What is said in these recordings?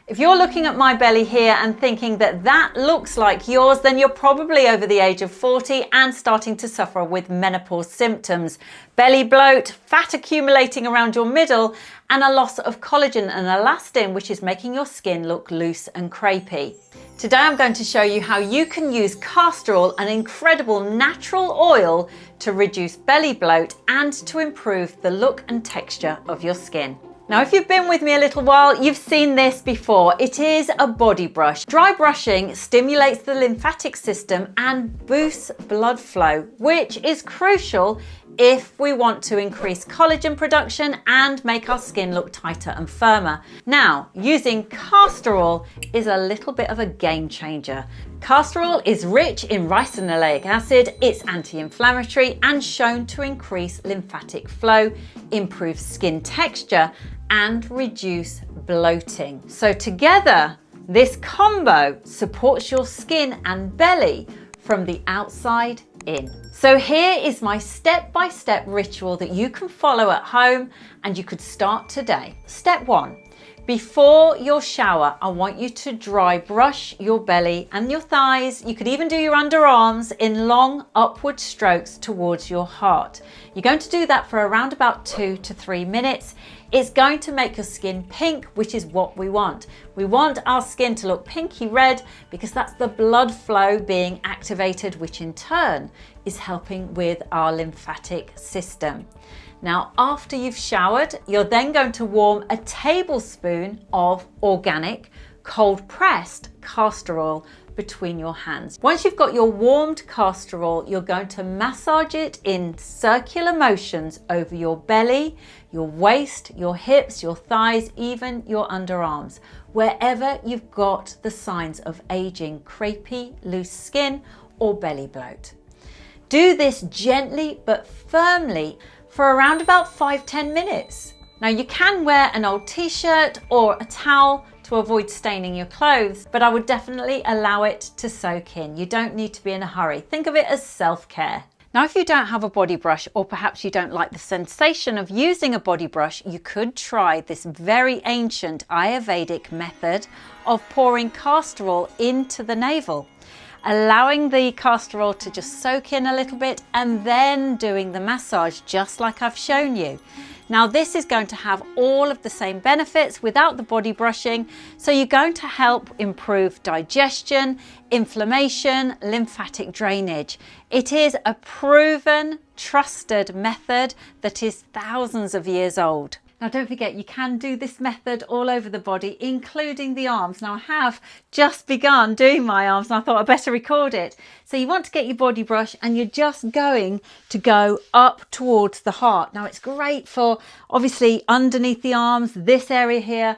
If you're looking at my belly here and thinking that that looks like yours, then you're probably over the age of 40 and starting to suffer with menopause symptoms. Belly bloat, fat accumulating around your middle, and a loss of collagen and elastin, which is making your skin look loose and crepey. Today I'm going to show you how you can use castor oil, an incredible natural oil, to reduce belly bloat and to improve the look and texture of your skin. Now, if you've been with me a little while, you've seen this before. It is a body brush. Dry brushing stimulates the lymphatic system and boosts blood flow, which is crucial if we want to increase collagen production and make our skin look tighter and firmer. Now, using castor oil is a little bit of a game changer. Castor oil is rich in ricinoleic acid, it's anti-inflammatory and shown to increase lymphatic flow, improve skin texture, and reduce bloating. So together, this combo supports your skin and belly from the outside in. So here is my step-by-step ritual that you can follow at home and you could start today. Step 1. Before your shower, I want you to dry brush your belly and your thighs. You could even do your underarms in long upward strokes towards your heart. You're going to do that for around about 2 to 3 minutes. It's going to make your skin pink, which is what we want. We want our skin to look pinky red because that's the blood flow being activated, which in turn is helping with our lymphatic system. Now, after you've showered, you're then going to warm a tablespoon of organic, cold pressed castor oil between your hands. Once you've got your warmed castor oil, you're going to massage it in circular motions over your belly, your waist, your hips, your thighs, even your underarms, wherever you've got the signs of aging, crepey, loose skin, or belly bloat. Do this gently but firmly for around about 5-10 minutes. Now, you can wear an old t-shirt or a towel to avoid staining your clothes, but I would definitely allow it to soak in. You don't need to be in a hurry. Think of it as self-care. Now, if you don't have a body brush, or perhaps you don't like the sensation of using a body brush, you could try this very ancient Ayurvedic method of pouring castor oil into the navel, allowing the castor oil to just soak in a little bit and then doing the massage just like I've shown you. Now, this is going to have all of the same benefits without the body brushing. So you're going to help improve digestion, inflammation, lymphatic drainage. It is a proven, trusted method that is thousands of years old. Now, don't forget, you can do this method all over the body, including the arms. Now, I have just begun doing my arms and I thought I'd better record it. So you want to get your body brush and you're just going to go up towards the heart. Now, it's great for obviously underneath the arms, this area here,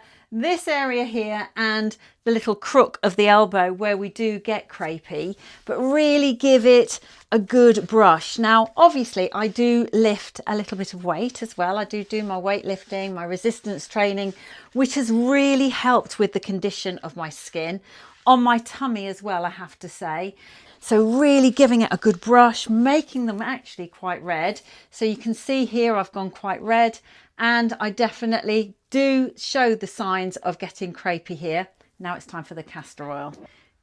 and the little crook of the elbow where we do get crepey, but really give it a good brush. Now, obviously, I do lift a little bit of weight as well. I do my weightlifting, my resistance training, which has really helped with the condition of my skin, on my tummy as well, I have to say. So really giving it a good brush, making them actually quite red. So you can see here I've gone quite red, and I definitely do show the signs of getting crepey here. Now it's time for the castor oil.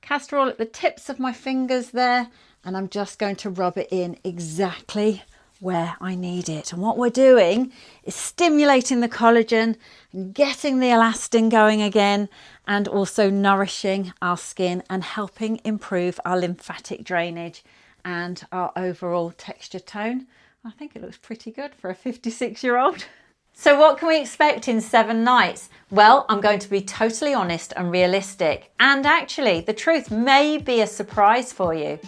Castor oil at the tips of my fingers there, and I'm just going to rub it in exactly where I need it. And what we're doing is stimulating the collagen and getting the elastin going again, and also nourishing our skin and helping improve our lymphatic drainage and our overall texture tone. I think it looks pretty good for a 56-year-old. So what can we expect in 7 nights? Well, I'm going to be totally honest and realistic. And actually, the truth may be a surprise for you.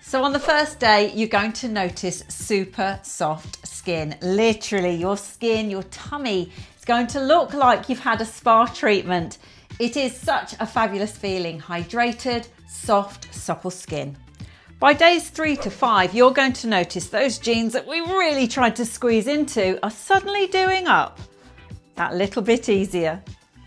So on the first day, you're going to notice super soft skin. Literally, your skin, your tummy is going to look like you've had a spa treatment. It is such a fabulous feeling, hydrated, soft, supple skin. By days 3 to 5, you're going to notice those jeans that we really tried to squeeze into are suddenly doing up that little bit easier.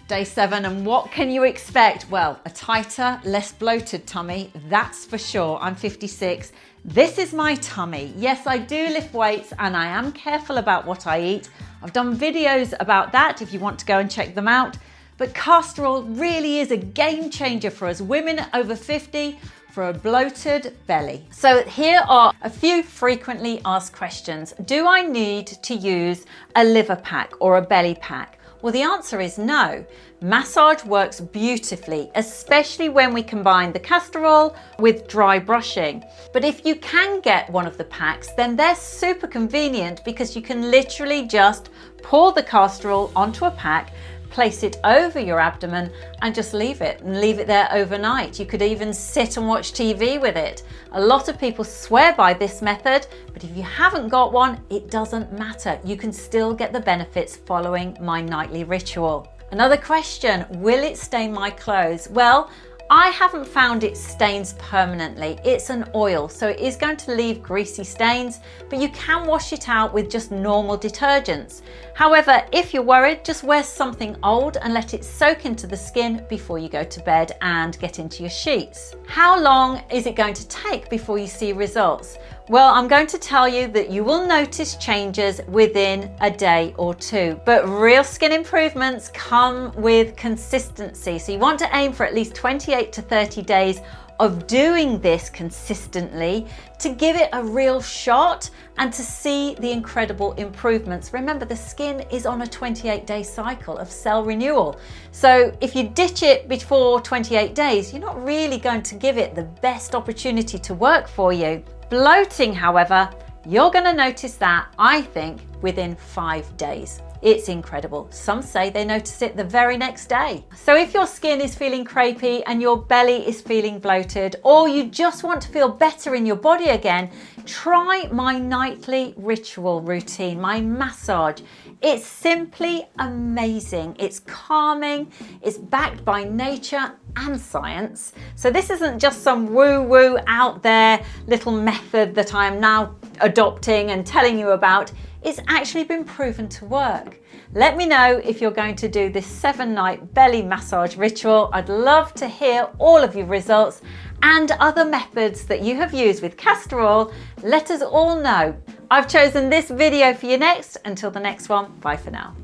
Day 7, and what can you expect? Well, a tighter, less bloated tummy, that's for sure. I'm 56. This is my tummy. Yes, I do lift weights and I am careful about what I eat. I've done videos about that if you want to go and check them out. But castor oil really is a game changer for us women over 50 for a bloated belly. So here are a few frequently asked questions. Do I need to use a liver pack or a belly pack? Well, the answer is no. Massage works beautifully, especially when we combine the castor oil with dry brushing. But if you can get one of the packs, then they're super convenient because you can literally just pour the castor oil onto a pack, place it over your abdomen and just leave it there overnight. You could even sit and watch TV with it. A lot of people swear by this method, but if you haven't got one, it doesn't matter. You can still get the benefits following my nightly ritual. Another question, will it stain my clothes? Well, I haven't found it stains permanently. It's an oil, so it is going to leave greasy stains, but you can wash it out with just normal detergents. However, if you're worried, just wear something old and let it soak into the skin before you go to bed and get into your sheets. How long is it going to take before you see results? Well, I'm going to tell you that you will notice changes within a day or two, but real skin improvements come with consistency. So you want to aim for at least 28 to 30 days of doing this consistently to give it a real shot and to see the incredible improvements. Remember, the skin is on a 28-day cycle of cell renewal. So if you ditch it before 28 days, you're not really going to give it the best opportunity to work for you. Bloating, however, you're going to notice that, I think, within 5 days. It's incredible. Some say they notice it the very next day. So if your skin is feeling crepey and your belly is feeling bloated, or you just want to feel better in your body again, try my nightly ritual routine, my massage. It's simply amazing. It's calming, it's backed by nature and science. So this isn't just some woo-woo out there little method that I am now adopting and telling you about. It's actually been proven to work. Let me know if you're going to do this 7-night belly massage ritual. I'd love to hear all of your results and other methods that you have used with castor oil. Let us all know. I've chosen this video for you next. Until the next one, bye for now.